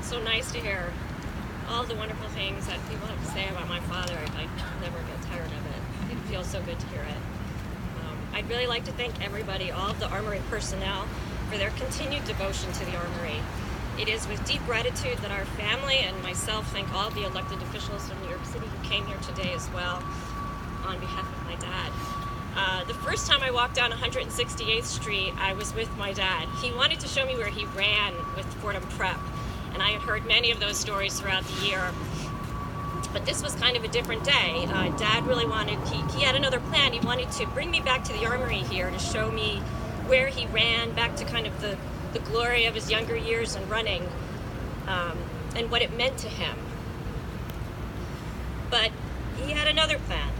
so nice to hear all the wonderful things that people have to say about my father. I never get tired of it. It feels so good to hear it. I'd really like to thank everybody, all of the Armory personnel, for their continued devotion to the Armory. It is with deep gratitude that our family and myself thank all the elected officials from New York City who came here today as well on behalf of my dad. The first time I walked down 168th Street, I was with my dad. He wanted to show me where he ran with Fordham Prep, and I had heard many of those stories throughout the year. But this was kind of a different day. Dad really wanted, he had another plan. He wanted to bring me back to the Armory here to show me where he ran, back to kind of the glory of his younger years in running, and what it meant to him. But he had another plan.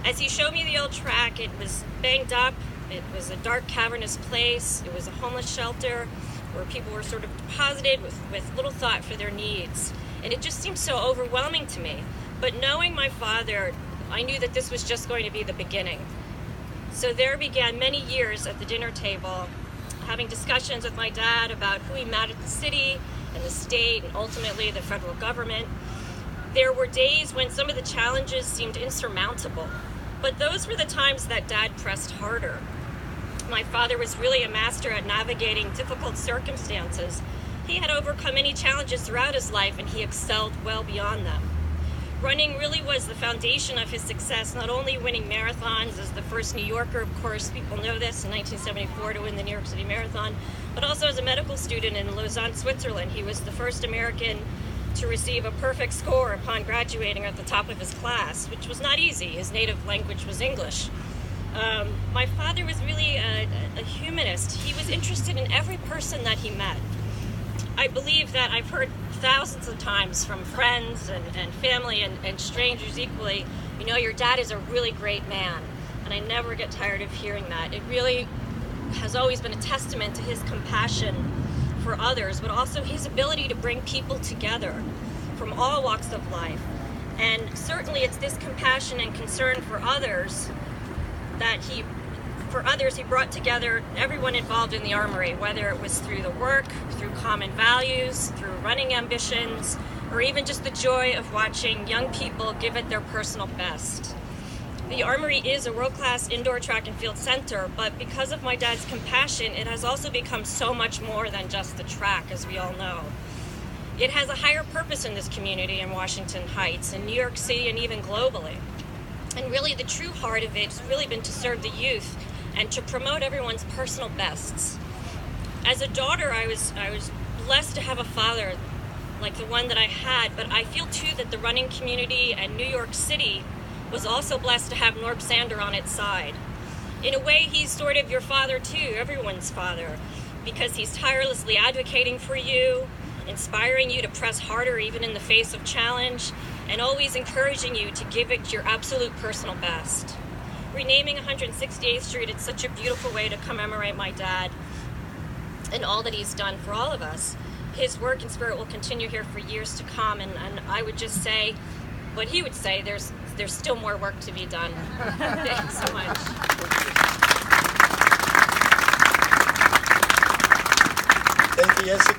As he showed me the old track, it was banged up, it was a dark, cavernous place, it was a homeless shelter where people were sort of deposited with little thought for their needs. And it just seemed so overwhelming to me. But knowing my father, I knew that this was just going to be the beginning. So there began many years at the dinner table, having discussions with my dad about who he met at the city and the state and ultimately the federal government. There were days when some of the challenges seemed insurmountable, but those were the times that Dad pressed harder. My father was really a master at navigating difficult circumstances. He had overcome many challenges throughout his life, and he excelled well beyond them. Running really was the foundation of his success, not only winning marathons as the first New Yorker, of course, people know this, in 1974 to win the New York City Marathon, but also as a medical student in Lausanne, Switzerland. He was the first American to receive a perfect score upon graduating at the top of his class, which was not easy. His native language was English. My father was really a humanist. He was interested in every person that he met. I believe that I've heard thousands of times from friends and family and strangers equally, you know, your dad is a really great man. And I never get tired of hearing that. It really has always been a testament to his compassion for others, but also his ability to bring people together from all walks of life. And certainly it's this compassion and concern for others that he brought together everyone involved in the Armory, whether it was through the work, through common values, through running ambitions, or even just the joy of watching young people give it their personal best. The Armory is a world-class indoor track and field center, but because of my dad's compassion, it has also become so much more than just the track, as we all know. It has a higher purpose in this community in Washington Heights, in New York City, and even globally. And really the true heart of it has really been to serve the youth and to promote everyone's personal bests. As a daughter, I was blessed to have a father like the one that I had, but I feel too that the running community and New York City was also blessed to have Norb Sander on its side. In a way, he's sort of your father too, everyone's father, because he's tirelessly advocating for you, inspiring you to press harder even in the face of challenge, and always encouraging you to give it your absolute personal best. Renaming 168th Street, it's such a beautiful way to commemorate my dad and all that he's done for all of us. His work and spirit will continue here for years to come, and I would just say what he would say, there's still more work to be done. Thanks so much. Thank you, Jessica.